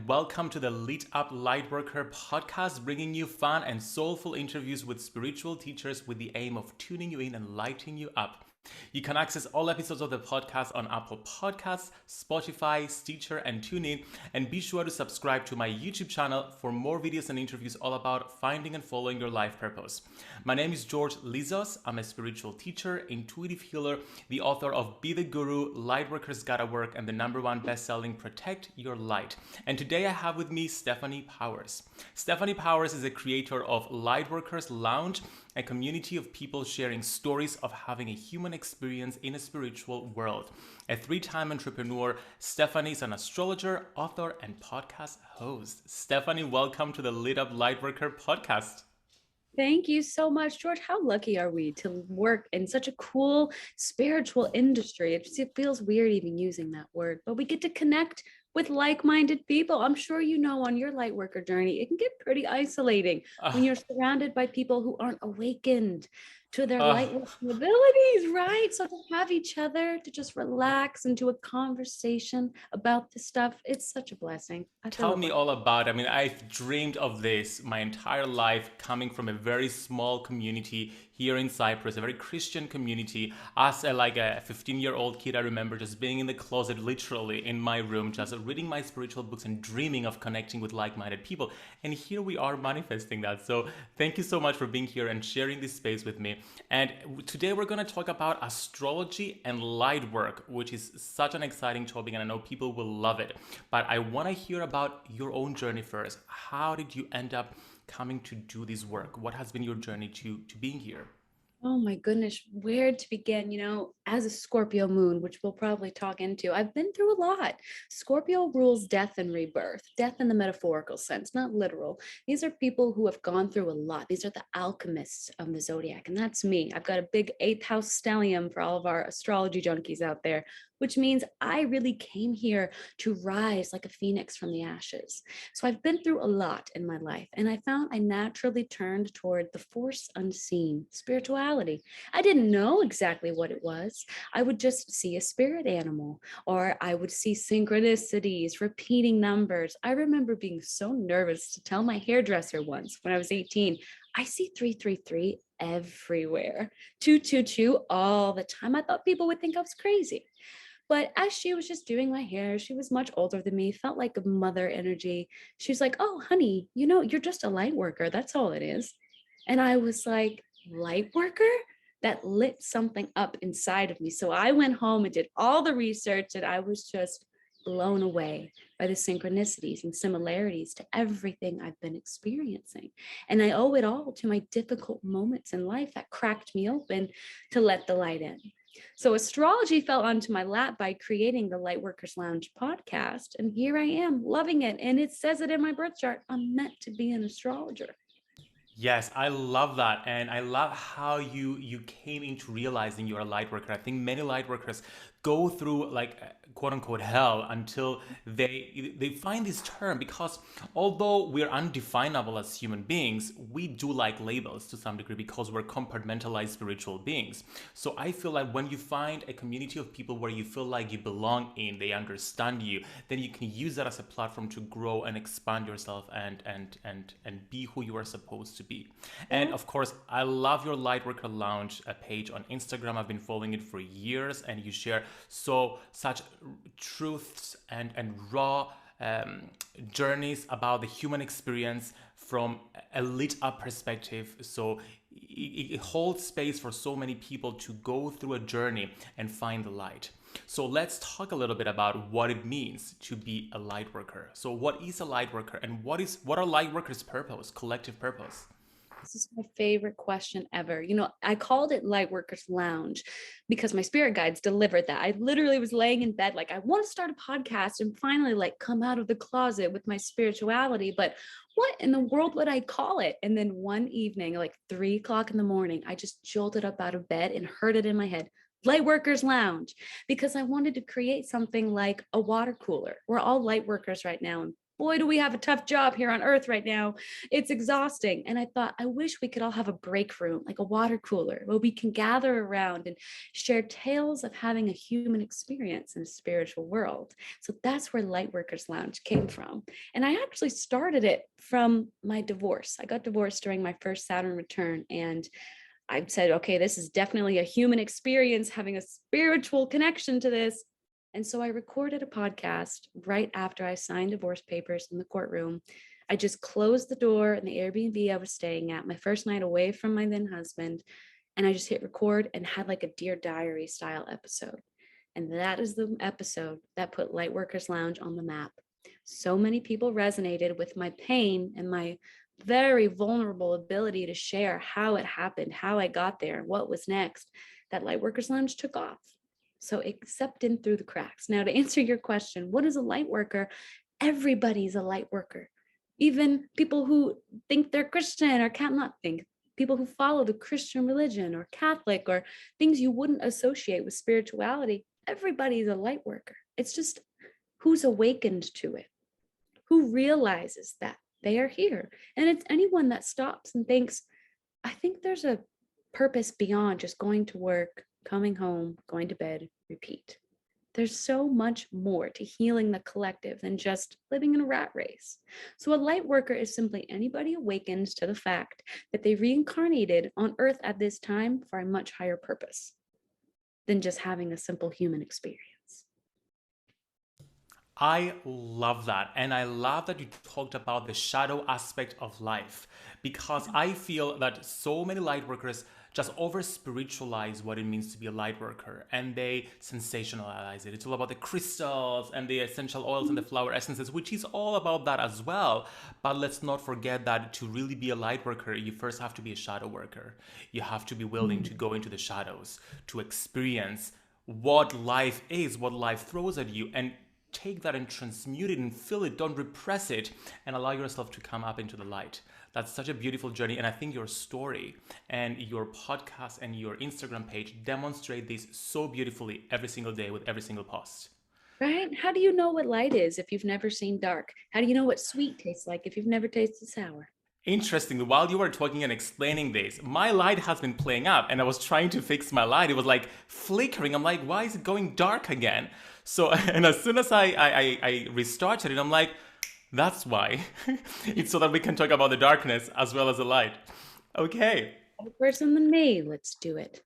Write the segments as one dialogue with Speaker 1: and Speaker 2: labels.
Speaker 1: welcome to the Lit Up Lightworker podcast, bringing you fun and soulful interviews with spiritual teachers with the aim of tuning you in and lighting you up. You can access all episodes of the podcast on Apple Podcasts, Spotify, Stitcher, and TuneIn. And be sure to subscribe to my YouTube channel for more videos and interviews all about finding and following your life purpose. My name is George Lizos. I'm a spiritual teacher, intuitive healer, the author of Be the Guru, Lightworkers Gotta Work, and the #1 best-selling Protect Your Light. And today I have with me Stephanie Powers. Stephanie Powers is a creator of Lightworkers Lounge, a community of people sharing stories of having a human experience in a spiritual world. A 3-time entrepreneur, Stephanie is an astrologer, author, and podcast host. Stephanie, welcome to the Lit Up Lightworker podcast.
Speaker 2: Thank you so much, George. How lucky are we to work in such a cool spiritual industry? It feels weird even using that word, but we get to connect with like-minded people. I'm sure you know on your light worker journey, it can get pretty isolating when you're surrounded by people who aren't awakened to their light working abilities, right? So to have each other to just relax into a conversation about this stuff, it's such a blessing.
Speaker 1: Tell me all about it. I mean, I've dreamed of this my entire life, coming from a very small community here in Cyprus, a very Christian community. As a 15-year-old kid, I remember just being in the closet, literally in my room, just reading my spiritual books and dreaming of connecting with like-minded people. And here we are manifesting that. So thank you so much for being here and sharing this space with me. And today we're going to talk about astrology and light work, which is such an exciting topic, and I know people will love it. But I want to hear about your own journey first. How did you end up coming to do this work? What has been your journey to being here?
Speaker 2: Oh my goodness, where to begin? You know, as a Scorpio moon, which we'll probably talk into, I've been through a lot. Scorpio rules death and rebirth, death in the metaphorical sense, not literal. These are people who have gone through a lot. These are the alchemists of the zodiac, and that's me. I've got a big 8th house stellium for all of our astrology junkies out there, which means I really came here to rise like a phoenix from the ashes. So I've been through a lot in my life, and I found I naturally turned toward the force unseen, spirituality. I didn't know exactly what it was. I would just see a spirit animal, or I would see synchronicities, repeating numbers. I remember being so nervous to tell my hairdresser once when I was 18, I see 333 everywhere, 222 all the time. I thought people would think I was crazy. But as she was just doing my hair, she was much older than me, felt like a mother energy. She was like, "Oh, honey, you know, you're just a light worker. That's all it is." And I was like, light worker? That lit something up inside of me. So I went home and did all the research, and I was just blown away by the synchronicities and similarities to everything I've been experiencing. And I owe it all to my difficult moments in life that cracked me open to let the light in. So astrology fell onto my lap by creating the Lightworkers Lounge podcast. And here I am loving it. And it says it in my birth chart. I'm meant to be an astrologer.
Speaker 1: Yes, I love that. And I love how you came into realizing you're a light worker. I think many light workers go through quote unquote hell until they find this term, because although we're undefinable as human beings, we do like labels to some degree because we're compartmentalized spiritual beings. So I feel like when you find a community of people where you feel like you belong in, they understand you, then you can use that as a platform to grow and expand yourself and be who you are supposed to be. And of course, I love your Lightworker Lounge page on Instagram. I've been following it for years, and you share such truths and raw journeys about the human experience from a lit up perspective. So it holds space for so many people to go through a journey and find the light. So let's talk a little bit about what it means to be a light worker. So what is a light worker, and what are light workers' purpose, collective purpose?
Speaker 2: This is my favorite question ever. You know, I called it Lightworkers Lounge because my spirit guides delivered that. I literally was laying in bed like, I want to start a podcast and finally come out of the closet with my spirituality, but what in the world would I call it? And then one evening, 3:00 in the morning, I just jolted up out of bed and heard it in my head, Lightworkers Lounge, because I wanted to create something like a water cooler. We're all light workers right now, and boy, do we have a tough job here on Earth right now. It's exhausting. And I thought, I wish we could all have a break room, like a water cooler, where we can gather around and share tales of having a human experience in a spiritual world. So that's where Lightworkers Lounge came from. And I actually started it from my divorce. I got divorced during my first Saturn return, and I said, okay, this is definitely a human experience, having a spiritual connection to this. And so I recorded a podcast right after I signed divorce papers in the courtroom. I just closed the door in the Airbnb I was staying at, my first night away from my then husband. And I just hit record and had like a Dear Diary style episode. And that is the episode that put Lightworkers Lounge on the map. So many people resonated with my pain and my very vulnerable ability to share how it happened, how I got there, what was next, that Lightworkers Lounge took off. So it stepped in through the cracks. Now, to answer your question, what is a light worker? Everybody's a light worker. Even people who think they're Christian or cannot think, people who follow the Christian religion or Catholic or things you wouldn't associate with spirituality, everybody's a light worker. It's just who's awakened to it, who realizes that they are here. And it's anyone that stops and thinks, I think there's a purpose beyond just going to work, coming home, going to bed, repeat. There's so much more to healing the collective than just living in a rat race. So a light worker is simply anybody awakened to the fact that they reincarnated on Earth at this time for a much higher purpose than just having a simple human experience.
Speaker 1: I love that. And I love that you talked about the shadow aspect of life, because I feel that so many light workers just over spiritualize what it means to be a light worker, and they sensationalize it. It's all about the crystals and the essential oils and the flower essences, which is all about that as well. But let's not forget that to really be a light worker, you first have to be a shadow worker. You have to be willing to go into the shadows, to experience what life is, what life throws at you, and take that and transmute it and feel it. Don't repress it, and allow yourself to come up into the light. That's such a beautiful journey, and I think your story and your podcast and your Instagram page demonstrate this so beautifully every single day with every single post.
Speaker 2: Right? How do you know what light is if you've never seen dark? How do you know what sweet tastes like if you've never tasted sour?
Speaker 1: Interestingly, while you were talking and explaining this, my light has been playing up, and I was trying to fix my light. It was like flickering. I'm like, why is it going dark again? So, and as soon as I restarted it, I'm like, that's why. It's so that we can talk about the darkness as well as the light. Okay.
Speaker 2: Better person than me. Let's do it.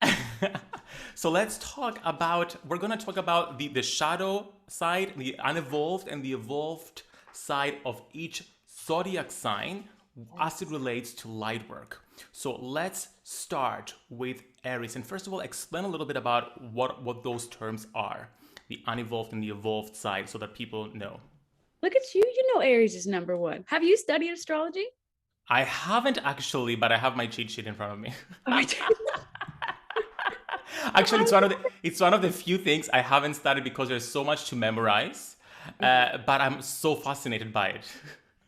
Speaker 1: So we're going to talk about the shadow side, the unevolved and the evolved side of each zodiac sign as it relates to light work. So let's start with Aries. And first of all, explain a little bit about what those terms are, the unevolved and the evolved side, so that people know.
Speaker 2: Look at you. You know Aries is number one. Have you studied astrology?
Speaker 1: I haven't actually, but I have my cheat sheet in front of me. Actually, it's one of the few things I haven't studied because there's so much to memorize. But I'm so fascinated by it.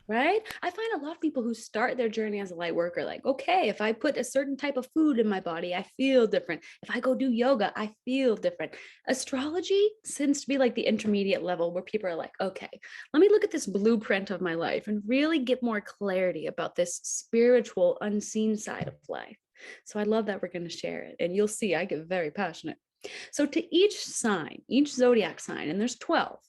Speaker 2: Right? I find a lot of people who start their journey as a light worker, like, okay, if I put a certain type of food in my body, I feel different. If I go do yoga, I feel different. Astrology seems to be like the intermediate level where people are like, okay, let me look at this blueprint of my life and really get more clarity about this spiritual, unseen side of life. So I love that we're going to share it. And you'll see I get very passionate. So to each sign, each zodiac sign, and there's 12,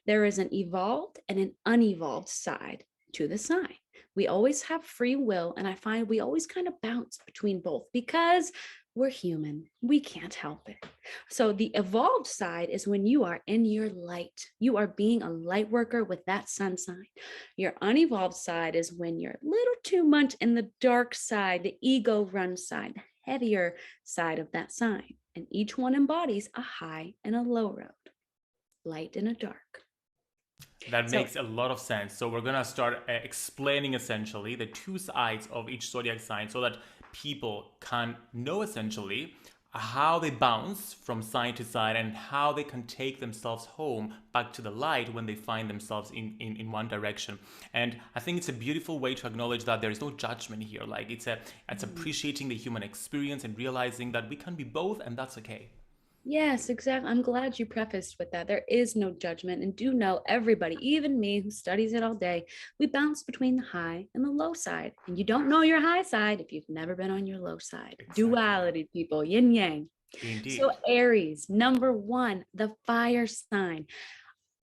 Speaker 2: there is an evolved and an unevolved side to the sign. We always have free will, and I find we always kind of bounce between both because we're human. We can't help it. So the evolved side is when you are in your light. You are being a light worker with that sun sign. Your unevolved side is when you're a little too much in the dark side, the ego run side, the heavier side of that sign. And each one embodies a high and a low road, light and a dark.
Speaker 1: That makes a lot of sense. So we're going to start explaining essentially the two sides of each zodiac sign so that people can know essentially how they bounce from sign to sign and how they can take themselves home back to the light when they find themselves in one direction. And I think it's a beautiful way to acknowledge that there is no judgment here. Like it's appreciating the human experience and realizing that we can be both, and that's okay.
Speaker 2: Yes, exactly. I'm glad you prefaced with that. There is no judgment. And do know everybody, even me who studies it all day, we bounce between the high and the low side. And you don't know your high side if you've never been on your low side.
Speaker 1: Exactly.
Speaker 2: Duality, people, yin yang. So,
Speaker 1: Indeed.
Speaker 2: Aries, number one, the fire sign.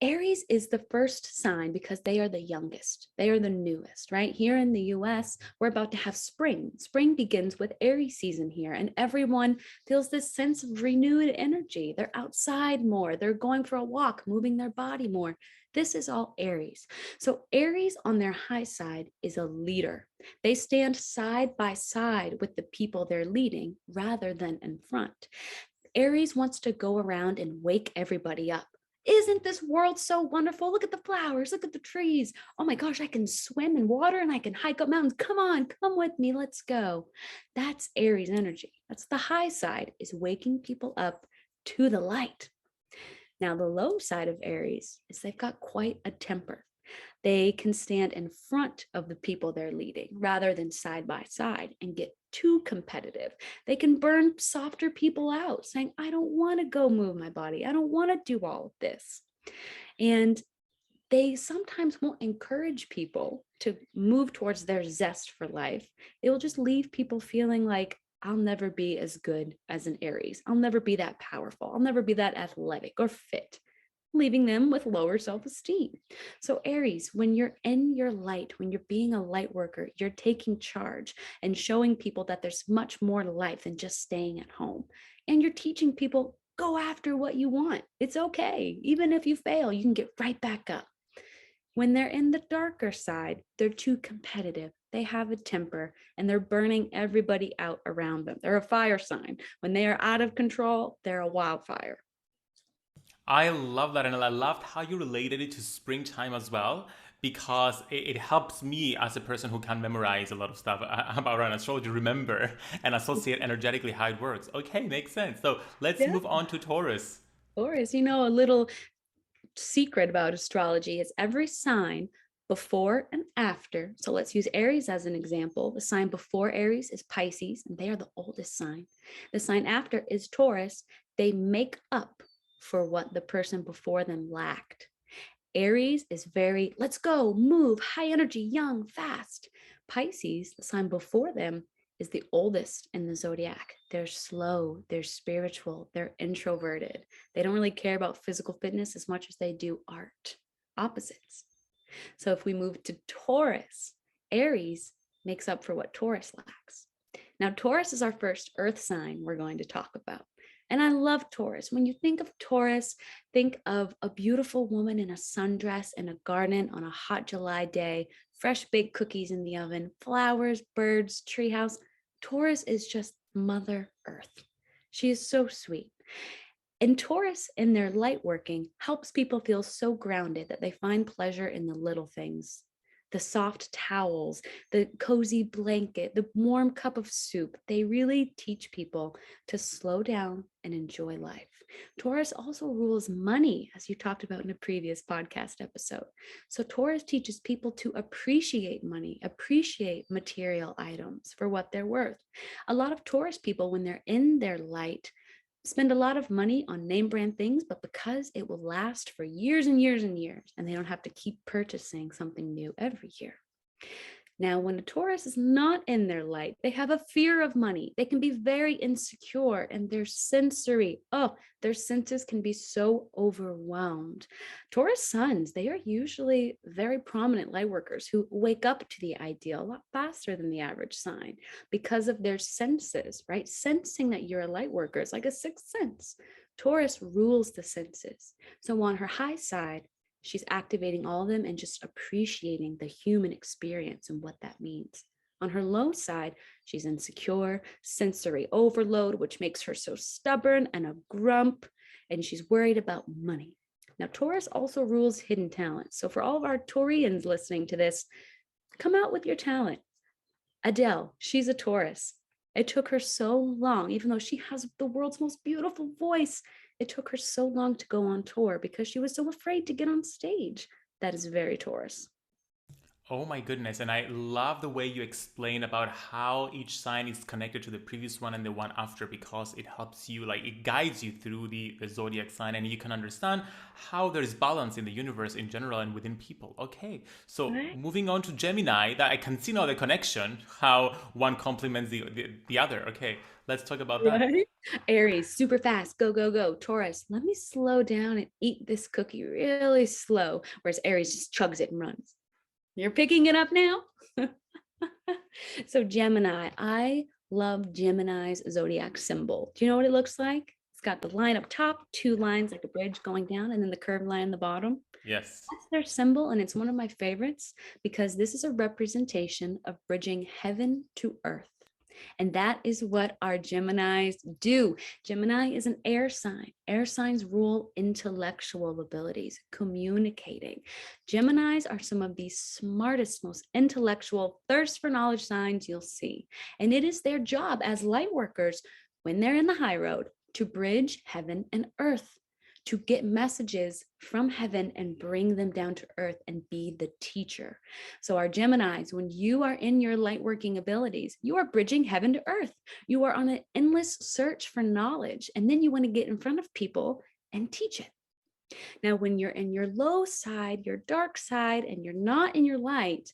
Speaker 2: Aries is the first sign because they are the youngest. They are the newest, right? Here in the US, we're about to have spring. Spring begins with Aries season here, and everyone feels this sense of renewed energy. They're outside more, they're going for a walk, moving their body more. This is all Aries. So, Aries on their high side is a leader. They stand side by side with the people they're leading rather than in front. Aries wants to go around and wake everybody up. Isn't this world so wonderful? Look at the flowers, look at the trees. Oh my gosh, I can swim in water and I can hike up mountains. Come on, come with me, let's go. That's Aries energy. That's the high side, is waking people up to the light. Now, the low side of Aries is they've got quite a temper. They can stand in front of the people they're leading rather than side by side and get too competitive. They can burn softer people out, saying, I don't want to go move my body. I don't want to do all of this. And they sometimes won't encourage people to move towards their zest for life. They will just leave people feeling like, I'll never be as good as an Aries. I'll never be that powerful. I'll never be that athletic or fit, leaving them with lower self-esteem. So Aries, when you're in your light, when you're being a light worker, you're taking charge and showing people that there's much more to life than just staying at home. And you're teaching people, go after what you want. It's okay. Even if you fail, you can get right back up. When they're in the darker side, they're too competitive. They have a temper and they're burning everybody out around them. They're a fire sign. When they are out of control, they're a wildfire.
Speaker 1: I love that, and I loved how you related it to springtime as well, because it helps me as a person who can memorize a lot of stuff about an astrology, remember and associate energetically how it works. Okay, makes sense. So let's
Speaker 2: Yeah.
Speaker 1: move on to Taurus.
Speaker 2: Taurus, a little secret about astrology is every sign before and after. So let's use Aries as an example. The sign before Aries is Pisces, and they are the oldest sign. The sign after is Taurus. They make up for what the person before them lacked. Aries is very, let's go, move, high energy, young, fast. Pisces, the sign before them, is the oldest in the zodiac. They're slow, they're spiritual, they're introverted. They don't really care about physical fitness as much as they do art. Opposites. So if we move to Taurus, Aries makes up for what Taurus lacks. Now, Taurus is our first earth sign we're going to talk about. And I love Taurus. When you think of Taurus, think of a beautiful woman in a sundress in a garden on a hot July day, fresh baked cookies in the oven, flowers, birds, treehouse. Taurus is just Mother Earth. She is so sweet. And Taurus, in their light working, helps people feel so grounded that they find pleasure in the little things. The soft towels, the cozy blanket, the warm cup of soup. They really teach people to slow down and enjoy life. Taurus also rules money, as you talked about in a previous podcast episode. So Taurus teaches people to appreciate money, appreciate material items for what they're worth. A lot of Taurus people, when they're in their light, spend a lot of money on name brand things, but because it will last for years and years and years, and they don't have to keep purchasing something new every year. Now, when a Taurus is not in their light, they have a fear of money. They can be very insecure and they're sensory. Oh, their senses can be so overwhelmed. Taurus suns, they are usually very prominent light workers who wake up to the ideal a lot faster than the average sign because of their senses, right? Sensing that you're a light worker is like a sixth sense. Taurus rules the senses. So on her high side, she's activating all of them and just appreciating the human experience and what that means. On her low side, she's insecure, sensory overload, which makes her so stubborn and a grump, and she's worried about money. Now, Taurus also rules hidden talents. So, for all of our Taurians listening to this, come out with your talent. Adele, she's a Taurus. It took her so long, even though she has the world's most beautiful voice, it took her so long to go on tour because she was so afraid to get on stage. That is very Taurus.
Speaker 1: Oh my goodness. And I love the way you explain about how each sign is connected to the previous one and the one after, because it helps you, like, it guides you through the zodiac sign, and you can understand how there's balance in the universe in general and within people. Okay. So
Speaker 2: Right?
Speaker 1: moving on to Gemini, that I can see now the connection, how one complements the other. Okay. Let's talk about that.
Speaker 2: Right? Aries, super fast, go, go, go. Taurus, let me slow down and eat this cookie really slow. Whereas Aries just chugs it and runs. You're picking it up now? So Gemini, I love Gemini's zodiac symbol. Do you know what it looks like? It's got the line up top, two lines like a bridge going down, and then the curved line in the bottom.
Speaker 1: Yes.
Speaker 2: That's their symbol, and it's one of my favorites because this is a representation of bridging heaven to earth. And that is what our Geminis do. Gemini is an air sign. Air signs rule intellectual abilities, communicating. Geminis are some of the smartest, most intellectual, thirst for knowledge signs you'll see. And it is their job as light workers, when they're in the high road, to bridge heaven and earth, to get messages from heaven and bring them down to earth and be the teacher. So, our Geminis, when you are in your light working abilities, you are bridging heaven to earth. You are on an endless search for knowledge, and then you want to get in front of people and teach it. Now, when you're in your low side, your dark side, and you're not in your light,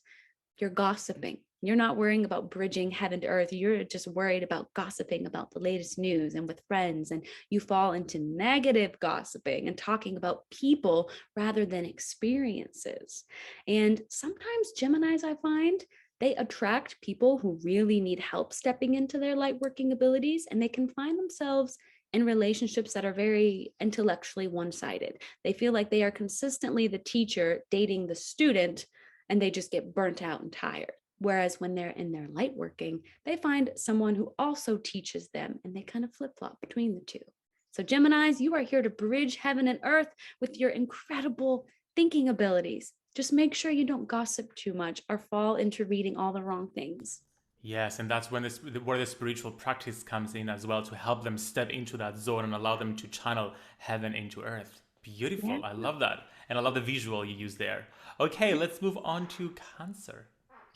Speaker 2: you're gossiping. You're not worrying about bridging heaven to earth. You're just worried about gossiping about the latest news and with friends. And you fall into negative gossiping and talking about people rather than experiences. And sometimes Geminis, I find, they attract people who really need help stepping into their light working abilities, and they can find themselves in relationships that are very intellectually one sided. They feel like they are consistently the teacher dating the student, and they just get burnt out and tired. Whereas when they're in their light working, they find someone who also teaches them, and they kind of flip flop between the two. So, Geminis, you are here to bridge heaven and earth with your incredible thinking abilities. Just make sure you don't gossip too much or fall into reading all the wrong things.
Speaker 1: Yes, and that's when where the spiritual practice comes in as well, to help them step into that zone and allow them to channel heaven into earth.
Speaker 2: Yeah.
Speaker 1: Beautiful. I love that. And I love the visual you use there. Okay, let's move on to Cancer.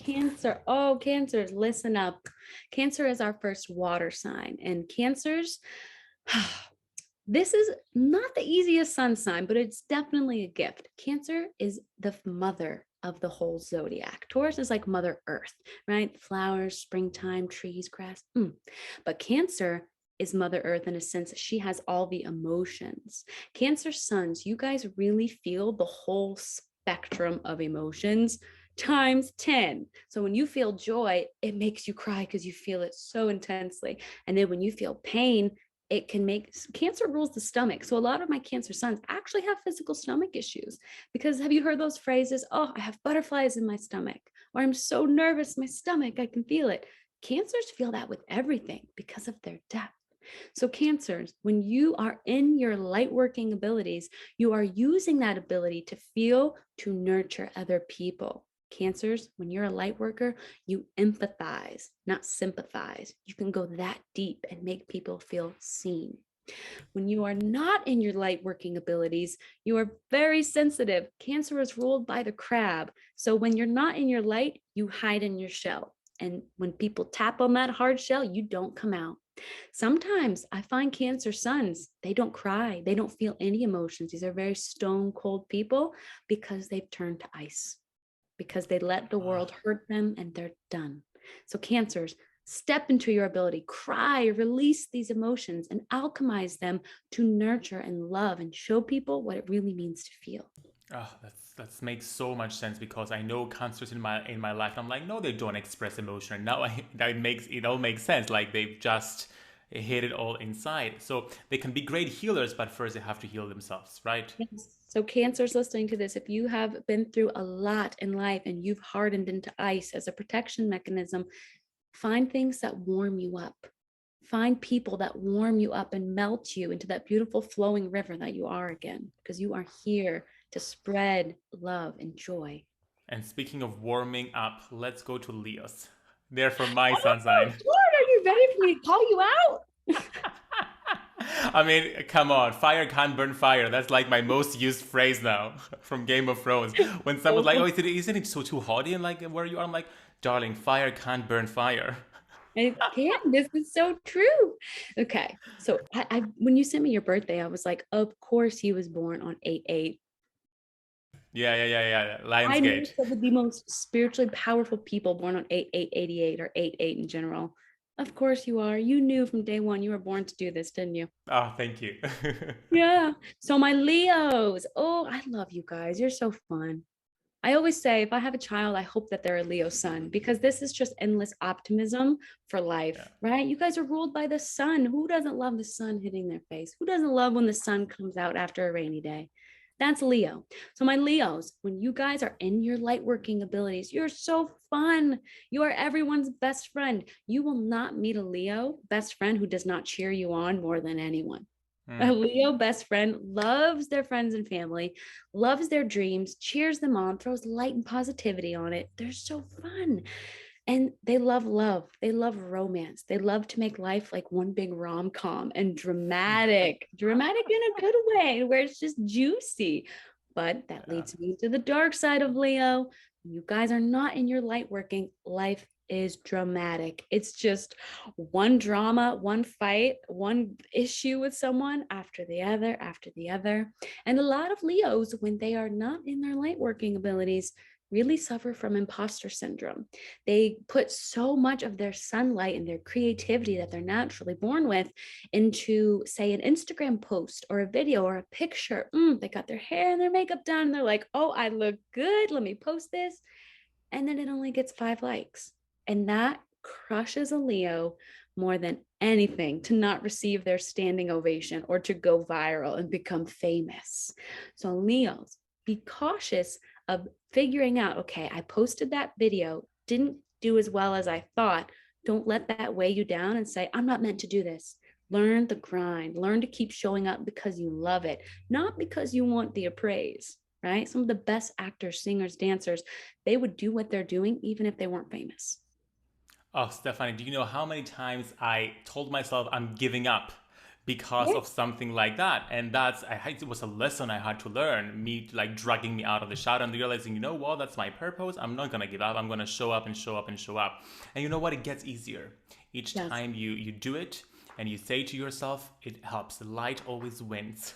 Speaker 2: Cancer. Oh, Cancers, listen up. Cancer is our first water sign, and Cancers, this is not the easiest sun sign, but it's definitely a gift. Cancer is the mother of the whole zodiac. Taurus is like Mother Earth, right? Flowers, springtime, trees, grass. But Cancer is Mother Earth in a sense. She has all the emotions. Cancer suns, you guys really feel the whole spectrum of emotions times 10. So when you feel joy, it makes you cry because you feel it so intensely. And then when you feel pain, it can make Cancer rules the stomach. So a lot of my Cancer sons actually have physical stomach issues because have you heard those phrases? Oh, I have butterflies in my stomach, or I'm so nervous, my stomach, I can feel it. Cancers feel that with everything because of their depth. So, Cancers, when you are in your light working abilities, you are using that ability to feel, to nurture other people. Cancers, when you're a light worker, you empathize, not sympathize. You can go that deep and make people feel seen. When you are not in your light working abilities, you are very sensitive. Cancer is ruled by the crab. So when you're not in your light, you hide in your shell. And when people tap on that hard shell, you don't come out. Sometimes I find Cancer sons, they don't cry, they don't feel any emotions. These are very stone cold people because they've turned to ice, because they let the
Speaker 1: Ah,
Speaker 2: world hurt them and they're done. So, Cancers, step into your ability, cry, release these emotions, and alchemize them to nurture and love and show people what it really means to feel.
Speaker 1: that makes so much sense, because I know cancers in my life. I'm like, no, they don't express emotion. And now it all makes sense. Like, they've just hid it all inside. So they can be great healers, but first they have to heal themselves, right?
Speaker 2: Yes. So, Cancers listening to this, if you have been through a lot in life and you've hardened into ice as a protection mechanism, find things that warm you up. Find people that warm you up and melt you into that beautiful flowing river that you are again, because you are here to spread love and joy.
Speaker 1: And speaking of warming up, let's go to Leos. They're from my sun
Speaker 2: Oh,
Speaker 1: sign.
Speaker 2: Lord, are you ready for me to call you out?
Speaker 1: I mean, come on, fire can't burn fire. That's like my most used phrase now from Game of Thrones. When someone's like, "Oh, isn't it so too hot in like where you are?" I'm like, "Darling, fire can't burn fire."
Speaker 2: It can. This is so true. Okay. So I when you sent me your birthday, I was like, of course he was born on 8/8.
Speaker 1: Yeah.
Speaker 2: I know
Speaker 1: Lionsgate.
Speaker 2: some of the most spiritually powerful people born on 8/8/88 or 8/8 in general. Of course you are. You knew from day one you were born to do this, didn't you?
Speaker 1: Oh, thank you.
Speaker 2: Yeah. So my Leos. Oh, I love you guys. You're so fun. I always say if I have a child, I hope that they're a Leo sun because this is just endless optimism for
Speaker 1: Yeah.
Speaker 2: life, right? You guys are ruled by the sun. Who doesn't love the sun hitting their face? Who doesn't love when the sun comes out after a rainy day? That's Leo. So, my Leos, when you guys are in your light working abilities, you're so fun. You are everyone's best friend. You will not meet a Leo best friend who does not cheer you on more than anyone. A
Speaker 1: Hmm.
Speaker 2: Leo best friend loves their friends and family, loves their dreams, cheers them on, throws light and positivity on it. They're so fun. And they love love. They love romance. They love to make life like one big rom com and dramatic in a good way, where it's just juicy. But that
Speaker 1: Yeah.
Speaker 2: leads me to the dark side of Leo. When you guys are not in your light working, life is dramatic. It's just one drama, one fight, one issue with someone after the other, after the other. And a lot of Leos, when they are not in their light working abilities, really suffer from imposter syndrome. They put so much of their sunlight and their creativity that they're naturally born with into, say, an Instagram post or a video or a picture. They got their hair and their makeup done. And they're like, oh, I look good. Let me post this. And then it only gets 5 likes. And that crushes a Leo more than anything to not receive their standing ovation or to go viral and become famous. So, Leos, be cautious of figuring out, okay, I posted that video, didn't do as well as I thought. Don't let that weigh you down and say, I'm not meant to do this. Learn the grind, learn to keep showing up because you love it, not because you want the appraise, right? Some of the best actors, singers, dancers, they would do what they're doing even if they weren't famous.
Speaker 1: Oh, Stephanie, do you know how many times I told myself I'm giving up because
Speaker 2: Yeah.
Speaker 1: of something like that? And it was a lesson I had to learn, me like dragging me out of the shadow and realizing, you know what, that's my purpose. I'm not gonna give up. I'm gonna show up and show up and show up. And you know what? It gets easier. Each
Speaker 2: Yes.
Speaker 1: time you do it and you say to yourself, it helps. The light always wins.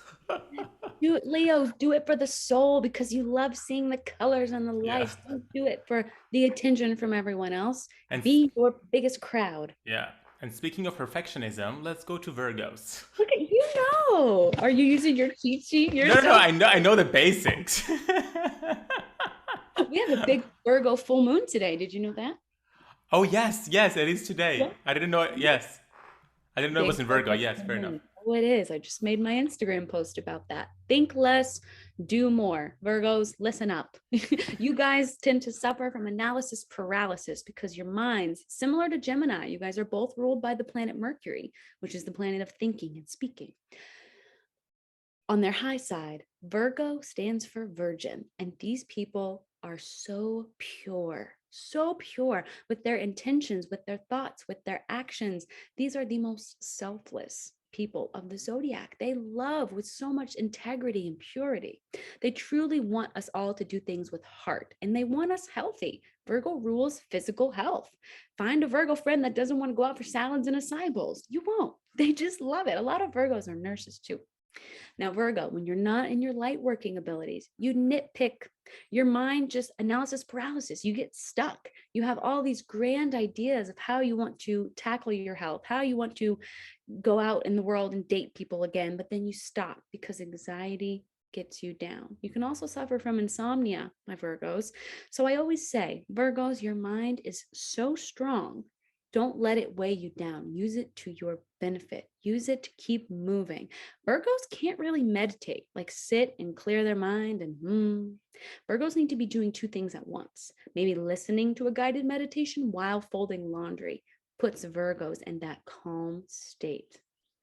Speaker 2: Do it, Leo, do it for the soul because you love seeing the colors and the
Speaker 1: Yeah.
Speaker 2: lights. Don't do it for the attention from everyone else.
Speaker 1: And
Speaker 2: Be your biggest crowd.
Speaker 1: yeah. And speaking of perfectionism, let's go to Virgos.
Speaker 2: Look at you know. Are you using your cheat sheet? You're
Speaker 1: No,
Speaker 2: so
Speaker 1: I know the basics.
Speaker 2: we have a big Virgo full moon today. Did you know that?
Speaker 1: Oh yes, it is today.
Speaker 2: Yeah.
Speaker 1: I didn't know it. Yes, I didn't know it
Speaker 2: Big
Speaker 1: was in Virgo.
Speaker 2: Virgo
Speaker 1: Yes,
Speaker 2: full
Speaker 1: fair enough.
Speaker 2: moon. Oh, it is. I just made my Instagram post about that. Think less, do more. Virgos, listen up. You guys tend to suffer from analysis paralysis because your minds, similar to Gemini, you guys are both ruled by the planet Mercury, which is the planet of thinking and speaking. On their high side, Virgo stands for virgin, and these people are so pure with their intentions, with their thoughts, with their actions. These are the most selfless people of the zodiac. They love with so much integrity and purity. They truly want us all to do things with heart, and they want us healthy. Virgo rules physical health. Find a Virgo friend that doesn't want to go out for salads and acai bowls. You won't. They just love it. A lot of Virgos are nurses too. Now, Virgo, when you're not in your light working abilities, you nitpick. Your mind just analysis paralysis. You get stuck. You have all these grand ideas of how you want to tackle your health, how you want to go out in the world and date people again, but then you stop because anxiety gets you down. You can also suffer from insomnia, my Virgos. So I always say, Virgos, your mind is so strong. Don't let it weigh you down. Use it to your benefit. Use it to keep moving. Virgos can't really meditate, like sit and clear their mind and Virgos need to be doing two things at once. Maybe listening to a guided meditation while folding laundry puts Virgos in that calm state.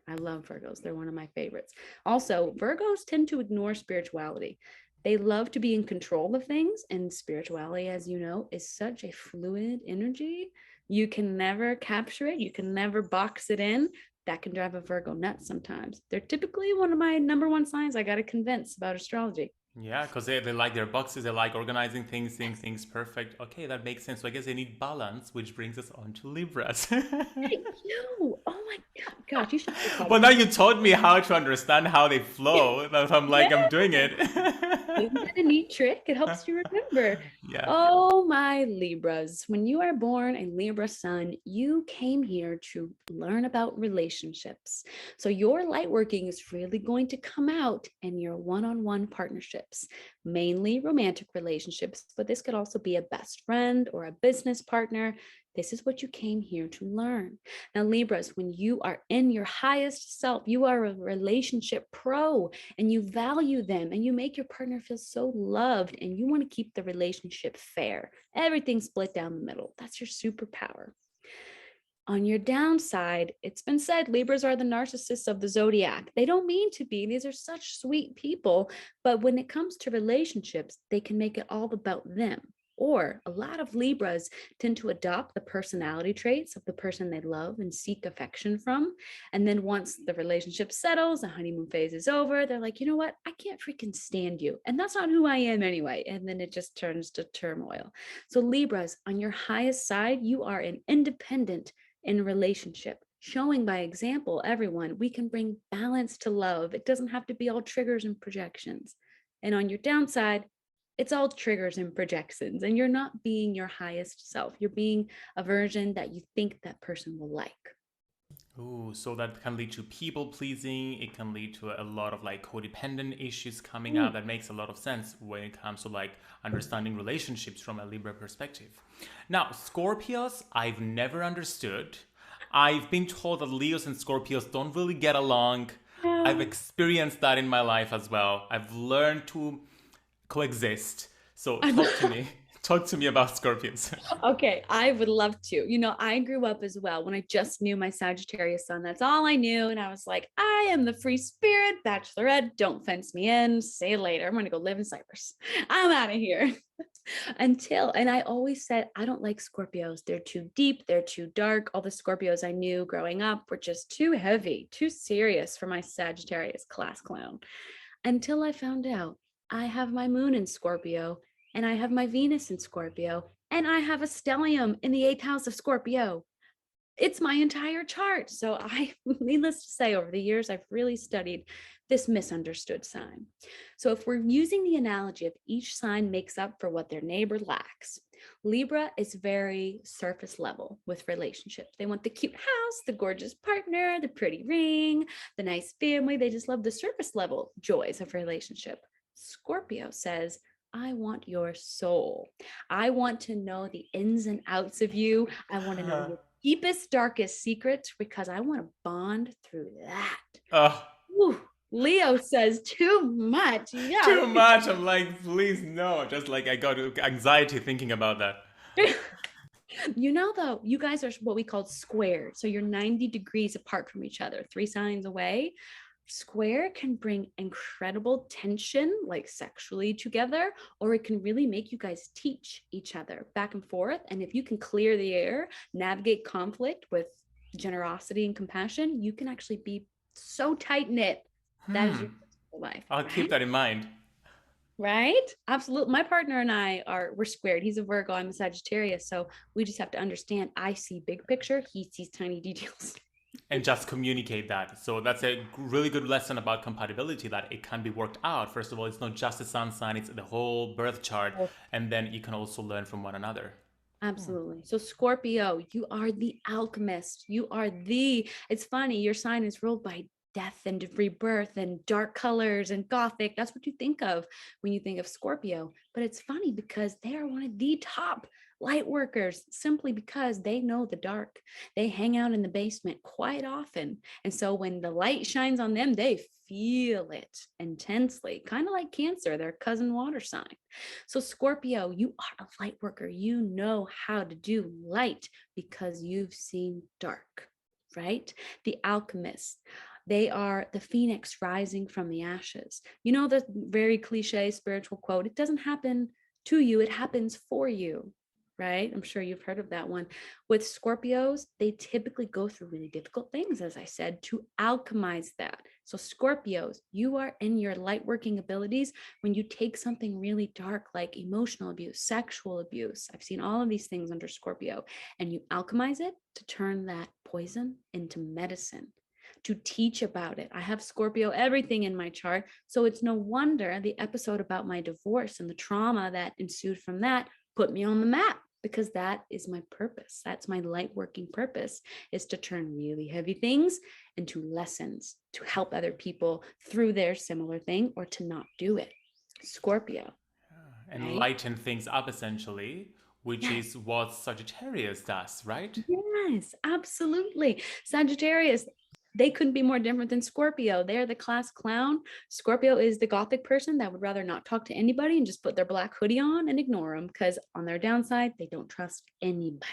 Speaker 2: I love Virgos. They're one of my favorites. Also, Virgos tend to ignore spirituality. They love to be in control of things, and spirituality, as you know, is such a fluid energy. You can never capture it, you can never box it in. That can drive a Virgo nuts sometimes. They're typically one of my number one signs I got to convince about astrology.
Speaker 1: Yeah, because they like their boxes, they like organizing things, seeing things perfect. Okay, that makes sense. So I guess they need balance, which brings us on to Libras.
Speaker 2: Hey, you. Oh my gosh, you should take
Speaker 1: Well, now
Speaker 2: that.
Speaker 1: you taught me how to understand how they flow. That's I'm
Speaker 2: Yeah.
Speaker 1: like, I'm doing it.
Speaker 2: Isn't that a neat trick? It helps you remember.
Speaker 1: Yeah.
Speaker 2: Oh, my Libras. When you are born a Libra sun, you came here to learn about relationships. So your light working is really going to come out in your one-on-one partnerships, mainly romantic relationships, but this could also be a best friend or a business partner. This is what you came here to learn. Now, Libras, when you are in your highest self, you are a relationship pro and you value them and you make your partner feel so loved and you want to keep the relationship fair. Everything split down the middle. That's your superpower. On your downside, it's been said Libras are the narcissists of the zodiac. They don't mean to be. These are such sweet people. But when it comes to relationships, they can make it all about them. Or a lot of Libras tend to adopt the personality traits of the person they love and seek affection from. And then once the relationship settles, the honeymoon phase is over, they're like, you know what? I can't freaking stand you. And that's not who I am anyway. And then it just turns to turmoil. So, Libras, on your highest side, you are an independent in a relationship, showing by example, everyone, we can bring balance to love. It doesn't have to be all triggers and projections. And on your downside, it's all triggers and projections, and you're not being your highest self. You're being a version that you think that person will like.
Speaker 1: Ooh, so that can lead to people pleasing. It can lead to a lot of like codependent issues coming
Speaker 2: Mm.
Speaker 1: out. That makes a lot of sense when it comes to like understanding relationships from a Libra perspective. Now, Scorpios, I've never understood. I've been told that Leos and Scorpios don't really get along. I've
Speaker 2: Yeah.
Speaker 1: experienced that in my life as well. I've learned to coexist. So
Speaker 2: I
Speaker 1: talk to
Speaker 2: know.
Speaker 1: me. Talk to me about Scorpions.
Speaker 2: Okay, I would love to. I grew up as well when I just knew my Sagittarius sun. That's all I knew. And I was like, I am the free spirit, bachelorette. Don't fence me in. See you later. I'm going to go live in Cyprus. I'm out of here. And I always said, I don't like Scorpios. They're too deep. They're too dark. All the Scorpios I knew growing up were just too heavy, too serious for my Sagittarius class clown. Until I found out I have my moon in Scorpio and I have my Venus in Scorpio and I have a stellium in the eighth house of Scorpio. It's my entire chart. So needless to say, over the years, I've really studied this misunderstood sign. So if we're using the analogy of each sign makes up for what their neighbor lacks, Libra is very surface level with relationships. They want the cute house, the gorgeous partner, the pretty ring, the nice family. They just love the surface level joys of relationship. Scorpio says, I want your soul. I want to know the ins and outs of you. I want to know your deepest, darkest secrets because I want to bond through that.
Speaker 1: Oh,
Speaker 2: Whew, Leo says too much. Yeah.
Speaker 1: too much. I'm like, please no. Just like I got anxiety thinking about that.
Speaker 2: Though, you guys are what we call squared. So you're 90 degrees apart from each other, 3 signs away. Square can bring incredible tension, like sexually together, or it can really make you guys teach each other back and forth. And if you can clear the air, navigate conflict with generosity and compassion, you can actually be so tight knit. That is
Speaker 1: Hmm.
Speaker 2: your life,
Speaker 1: I'll keep
Speaker 2: right?
Speaker 1: that in mind.
Speaker 2: Right? Absolutely. My partner and we're squared. He's a Virgo, I'm a Sagittarius. So we just have to understand I see big picture, he sees tiny details.
Speaker 1: And just communicate that. So that's a really good lesson about compatibility that it can be worked out. First of all, it's not just the sun sign, it's the whole birth chart. And then you can also learn from one another.
Speaker 2: Absolutely. So Scorpio, you are the alchemist. It's funny, your sign is ruled by death and rebirth and dark colors and gothic. That's what you think of when you think of Scorpio. But it's funny because they are one of the top light workers simply because they know the dark. They hang out in the basement quite often. And so when the light shines on them, they feel it intensely, kind of like Cancer, their cousin water sign. So, Scorpio, you are a light worker. You know how to do light because you've seen dark, right? The alchemist, they are the phoenix rising from the ashes. You know, the very cliche spiritual quote, it doesn't happen to you, it happens for you. right? I'm sure you've heard of that one. With Scorpios, they typically go through really difficult things, as I said, to alchemize that. So, Scorpios, you are in your light working abilities when you take something really dark like emotional abuse, sexual abuse. I've seen all of these things under Scorpio, and you alchemize it to turn that poison into medicine. To teach about it. I have Scorpio everything in my chart. So it's no wonder the episode about my divorce and the trauma that ensued from that put me on the map, because that is my purpose. That's my light working purpose, is to turn really heavy things into lessons to help other people through their similar thing or to not do it. Scorpio,
Speaker 1: And
Speaker 2: right?
Speaker 1: lighten things up essentially, which
Speaker 2: Yes.
Speaker 1: is what Sagittarius does, right?
Speaker 2: Yes, absolutely. Sagittarius, they couldn't be more different than Scorpio. They're the class clown. Scorpio is the gothic person that would rather not talk to anybody and just put their black hoodie on and ignore them, because on their downside, they don't trust anybody.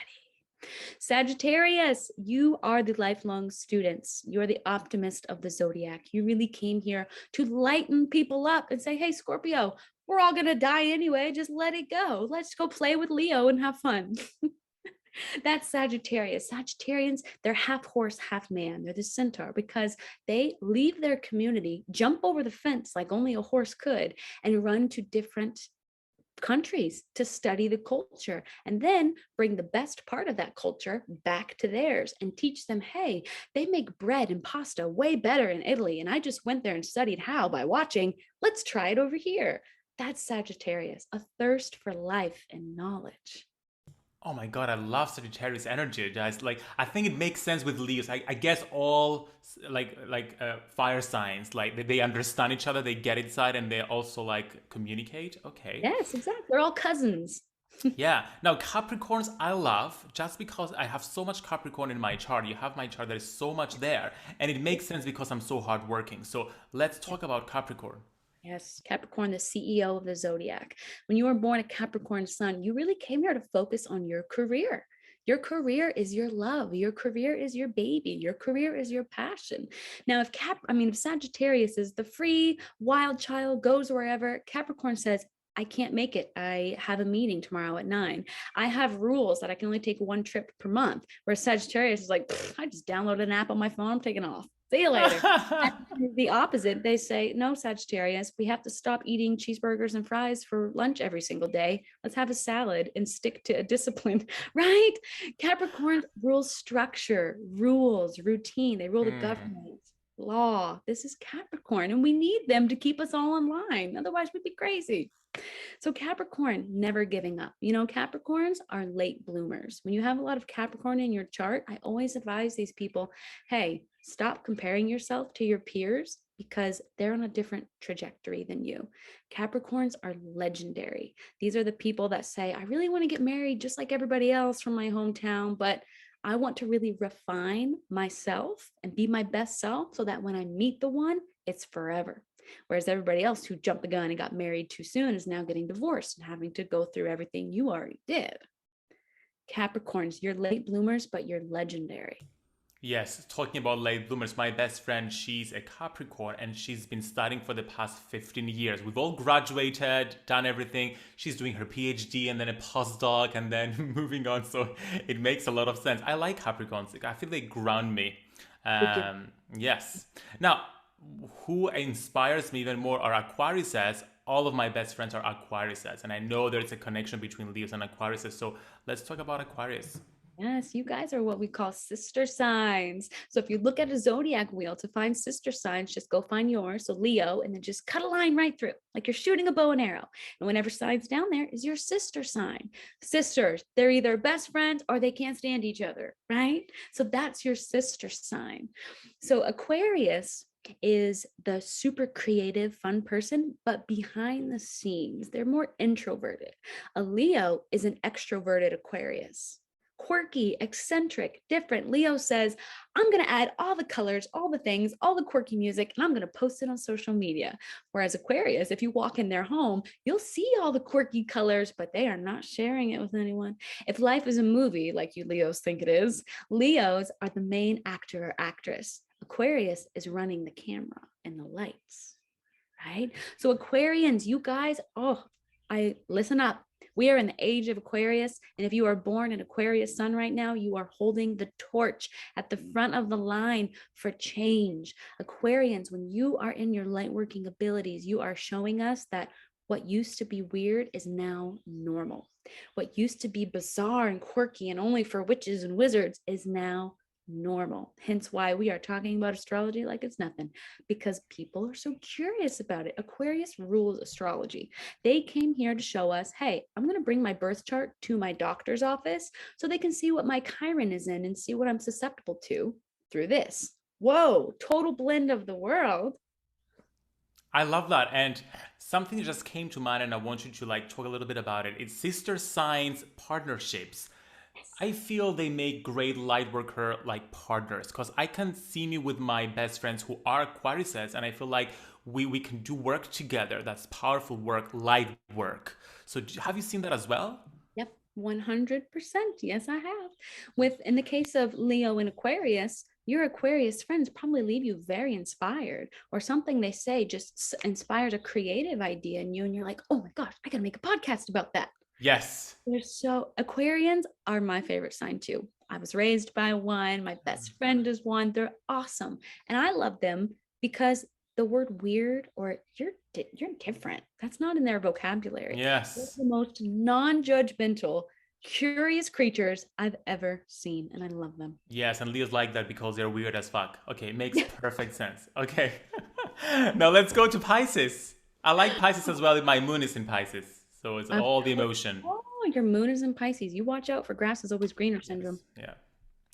Speaker 2: Sagittarius, you are the lifelong students. You're the optimist of the zodiac. You really came here to lighten people up and say, hey, Scorpio, we're all going to die anyway. Just let it go. Let's go play with Leo and have fun. That's Sagittarius. Sagittarians, they're half horse, half man. They're the centaur because they leave their community, jump over the fence like only a horse could, and run to different countries to study the culture, and then bring the best part of that culture back to theirs and teach them, hey, they make bread and pasta way better in Italy, and I just went there and studied how by watching. Let's try it over here. That's Sagittarius, a thirst for life and knowledge.
Speaker 1: Oh my god, I love Sagittarius energy, guys. Like, I think it makes sense with Leos. I guess all fire signs, like they understand each other, they get inside, and they also like communicate. Okay,
Speaker 2: Yes, exactly. They're all cousins.
Speaker 1: yeah. Now Capricorns, I love just because I have so much Capricorn in my chart. You have my chart. There is so much there, and it makes sense because I'm so hardworking. So let's talk about Capricorn.
Speaker 2: Yes, Capricorn, the CEO of the zodiac. When you were born a Capricorn sun, you really came here to focus on your career. Your career is your love. Your career is your baby. Your career is your passion. Now, if Sagittarius is the free wild child, goes wherever, Capricorn says, I can't make it. I have a meeting tomorrow at 9. I have rules that I can only take one trip per month. Where Sagittarius is like, I just downloaded an app on my phone. I'm taking off. See you later. The opposite, they say, no, Sagittarius, we have to stop eating cheeseburgers and fries for lunch every single day. Let's have a salad and stick to a discipline, right? Capricorn rules structure, rules, routine. They rule the
Speaker 1: Hmm.
Speaker 2: government, law. This is Capricorn, and we need them to keep us all in line. Otherwise, we'd be crazy. So Capricorn, never giving up. You know, Capricorns are late bloomers. When you have a lot of Capricorn in your chart, I always advise these people, hey, stop comparing yourself to your peers because they're on a different trajectory than you. Capricorns are legendary. These are the people that say, I really want to get married just like everybody else from my hometown, but I want to really refine myself and be my best self so that when I meet the one, it's forever. Whereas everybody else who jumped the gun and got married too soon is now getting divorced and having to go through everything you already did. Capricorns, you're late bloomers, but you're legendary.
Speaker 1: Yes, talking about late bloomers, my best friend, she's a Capricorn and she's been studying for the past 15 years. We've all graduated, done everything. She's doing her PhD and then a postdoc and then moving on. So it makes a lot of sense. I like Capricorns. I feel they ground me. Yes. Now, who inspires me even more are Aquariuses. All of my best friends are Aquariuses. And I know there's a connection between Leos and Aquariuses. So let's talk about Aquarius.
Speaker 2: Yes, you guys are what we call sister signs. So if you look at a zodiac wheel to find sister signs, just go find yours. So Leo, and then just cut a line right through, like you're shooting a bow and arrow. And whenever sign's down there is your sister sign. Sisters, they're either best friends or they can't stand each other, right? So that's your sister sign. So Aquarius is the super creative, fun person, but behind the scenes, they're more introverted. A Leo is an extroverted Aquarius, quirky, eccentric, different. Leo says, I'm going to add all the colors, all the things, all the quirky music, and I'm going to post it on social media. Whereas Aquarius, if you walk in their home, you'll see all the quirky colors, but they are not sharing it with anyone. If life is a movie, like you Leos think it is, Leos are the main actor or actress. Aquarius is running the camera and the lights, right? So Aquarians, you guys, I listen up. We are in the age of Aquarius. And if you are born in Aquarius sun right now, you are holding the torch at the front of the line for change. Aquarians, when you are in your light working abilities, you are showing us that what used to be weird is now normal. What used to be bizarre and quirky and only for witches and wizards is now normal. Hence why we are talking about astrology like it's nothing, because people are so curious about it. Aquarius rules astrology. They came here to show us, hey, I'm going to bring my birth chart to my doctor's office so they can see what my Chiron is in and see what I'm susceptible to through this. Whoa, total blend of the world.
Speaker 1: I love that. And something just came to mind, and I want you to like talk a little bit about it. It's sister signs partnerships. I feel they make great light worker like partners because I can see me with my best friends who are Aquariuses, and I feel like we can do work together. That's powerful work, light work. So have you seen that as well?
Speaker 2: Yep, 100%. Yes, I have. In the case of Leo and Aquarius, your Aquarius friends probably leave you very inspired, or something they say just inspires a creative idea in you, and you're like, oh my gosh, I gotta make a podcast about that.
Speaker 1: Yes.
Speaker 2: Aquarians are my favorite sign too. I was raised by one. My best friend is one. They're awesome, and I love them because the word weird or you're different, that's not in their vocabulary. They're
Speaker 1: Yes.
Speaker 2: the most non-judgmental, curious creatures I've ever seen, and I love them.
Speaker 1: Yes, and Leo's like that because they're weird as fuck. Okay, it makes perfect sense. Okay. Now let's go to Pisces. I like Pisces as well. My moon is in Pisces. So it's
Speaker 2: Of
Speaker 1: all the
Speaker 2: course.
Speaker 1: emotion.
Speaker 2: Oh, your moon is in Pisces. You watch out for grass is always greener
Speaker 1: Yes.
Speaker 2: syndrome,
Speaker 1: Yeah.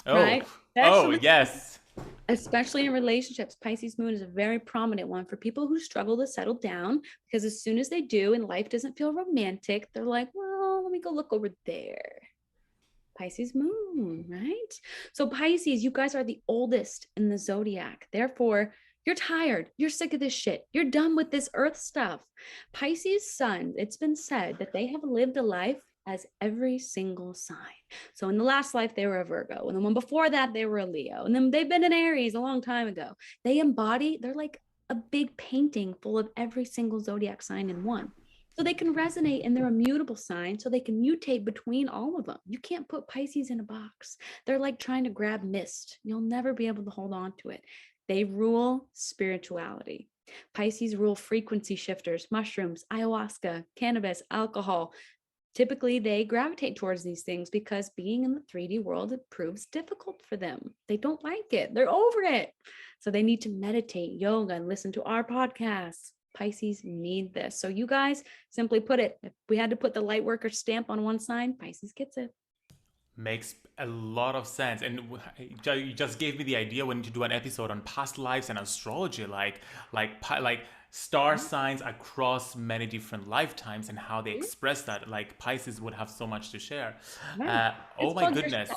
Speaker 1: Oh.
Speaker 2: right?
Speaker 1: Oh,
Speaker 2: Especially
Speaker 1: yes.
Speaker 2: especially in relationships. Pisces moon is a very prominent one for people who struggle to settle down, because as soon as they do and life doesn't feel romantic, they're like, well, let me go look over there. Pisces moon, right? So Pisces, you guys are the oldest in the zodiac. Therefore, you're tired. You're sick of this shit. You're done with this earth stuff. Pisces sun, it's been said that they have lived a life as every single sign. So in the last life, they were a Virgo. And the one before that, they were a Leo. And then they've been an Aries a long time ago. They're like a big painting full of every single zodiac sign in one. So they can resonate in their immutable sign, so they can mutate between all of them. You can't put Pisces in a box. They're like trying to grab mist. You'll never be able to hold on to it. They rule spirituality. Pisces rule frequency shifters, mushrooms, ayahuasca, cannabis, alcohol. Typically, they gravitate towards these things because being in the 3D world, it proves difficult for them. They don't like it. They're over it. So they need to meditate, yoga, and listen to our podcasts. Pisces need this. So you guys, simply put it, if we had to put the light worker stamp on one sign, Pisces gets it.
Speaker 1: Makes a lot of sense. And you just gave me the idea. We need to do an episode on past lives and astrology, like star signs across many different lifetimes and how they express that. Like Pisces would have so much to share.
Speaker 2: Right.
Speaker 1: Oh
Speaker 2: It's
Speaker 1: my
Speaker 2: called
Speaker 1: goodness.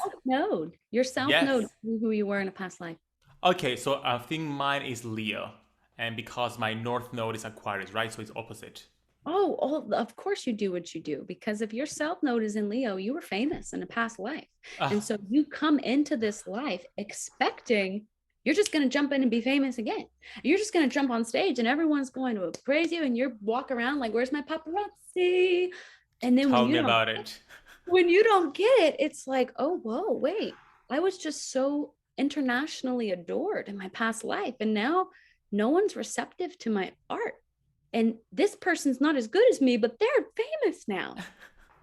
Speaker 2: your south node,
Speaker 1: Yes.
Speaker 2: who you were in a past life.
Speaker 1: Okay, so I think mine is Leo. And because my north node is Aquarius, right? So it's opposite.
Speaker 2: Of course you do what you do, because if your south node is in Leo, you were famous in a past life. And
Speaker 1: Ah,
Speaker 2: so you come into this life expecting you're just going to jump in and be famous again. You're just going to jump on stage and everyone's going to praise you, and you're walk around like, where's my paparazzi? And then
Speaker 1: tell me about it.
Speaker 2: when you don't get it, it's like, oh, whoa, wait, I was just so internationally adored in my past life. And now no one's receptive to my art. And this person's not as good as me, but they're famous now.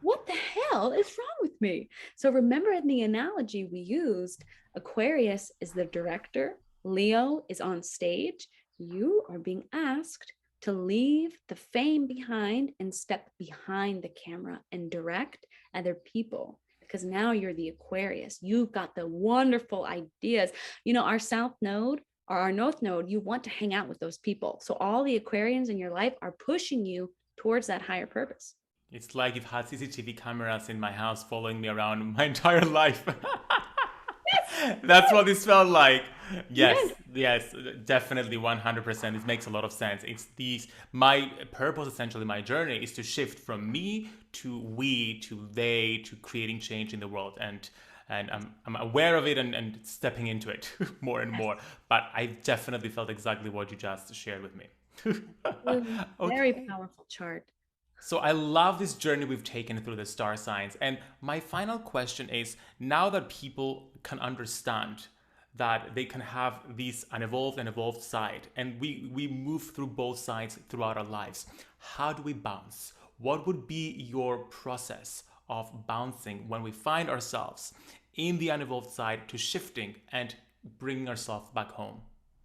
Speaker 2: What the hell is wrong with me? So remember, in the analogy we used, Aquarius is the director, Leo is on stage. You are being asked to leave the fame behind and step behind the camera and direct other people, because now you're the Aquarius. You've got the wonderful ideas. Our south node or our north node, you want to hang out with those people. So all the Aquarians in your life are pushing you towards that higher purpose.
Speaker 1: It's like you've had CCTV cameras in my house following me around my entire life. That's what this felt like. Yes,
Speaker 2: Yes.
Speaker 1: yes, definitely 100%. It makes a lot of sense. My purpose, essentially, my journey is to shift from me to we to they to creating change in the world. And I'm aware of it and stepping into it more and more. But I definitely felt exactly what you just shared with me.
Speaker 2: Very
Speaker 1: Okay.
Speaker 2: powerful chart.
Speaker 1: So I love this journey we've taken through the star signs. And my final question is, now that people can understand that they can have these unevolved and evolved side, and we move through both sides throughout our lives, how do we bounce? What would be your process of bouncing when we find ourselves in the unevolved side to shifting and bringing ourselves back home?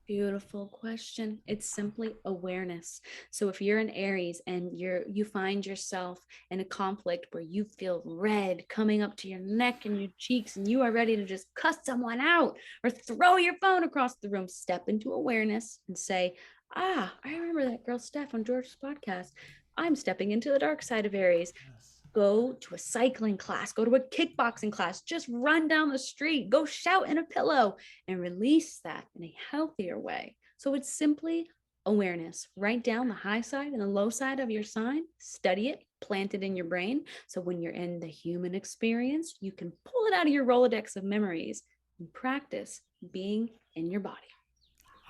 Speaker 2: Beautiful question. It's simply awareness. So if you're an Aries and you find yourself in a conflict where you feel red coming up to your neck and your cheeks and you are ready to just cuss someone out or throw your phone across the room, step into awareness and say, "Ah, I remember that girl Steph on George's podcast. I'm stepping into the dark side of Aries.
Speaker 1: Yes.
Speaker 2: Go to a cycling class, go to a kickboxing class, just run down the street, go shout in a pillow and release that in a healthier way." So it's simply awareness. Write down the high side and the low side of your sign, study it, plant it in your brain. So when you're in the human experience, you can pull it out of your Rolodex of memories and practice being in your body.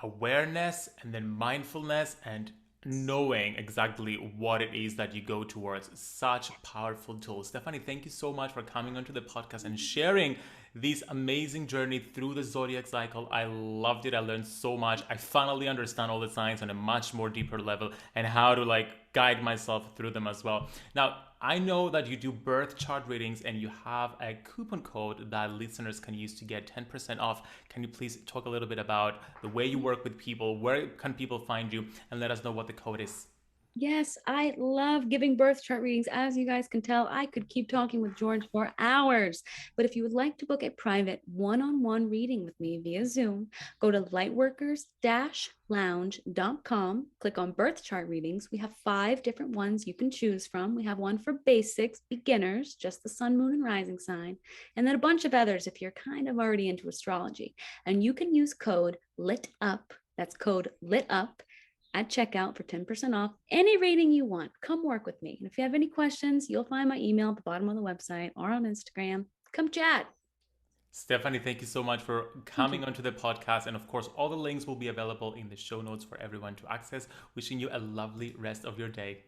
Speaker 1: Awareness and then mindfulness and knowing exactly what it is that you go towards. Such powerful tools. Stephanie, thank you so much for coming onto the podcast and sharing this amazing journey through the zodiac cycle. I loved it. I learned so much. I finally understand all the signs on a much more deeper level and how to guide myself through them as well. Now, I know that you do birth chart readings and you have a coupon code that listeners can use to get 10% off. Can you please talk a little bit about the way you work with people? Where can people find you? And let us know what the code is.
Speaker 2: Yes, I love giving birth chart readings. As you guys can tell, I could keep talking with George for hours. But if you would like to book a private one-on-one reading with me via Zoom, go to lightworkers-lounge.com, click on birth chart readings. We have 5 different ones you can choose from. We have one for basics, beginners, just the sun, moon, and rising sign, and then a bunch of others if you're kind of already into astrology. And you can use code LIT UP. That's code LIT UP at checkout for 10% off any reading you want. Come work with me. And if you have any questions, you'll find my email at the bottom of the website or on Instagram. Come chat.
Speaker 1: Stephanie, thank you so much for
Speaker 2: Thank you.
Speaker 1: coming onto the podcast. And of course, all the links will be available in the show notes for everyone to access. Wishing you a lovely rest of your day.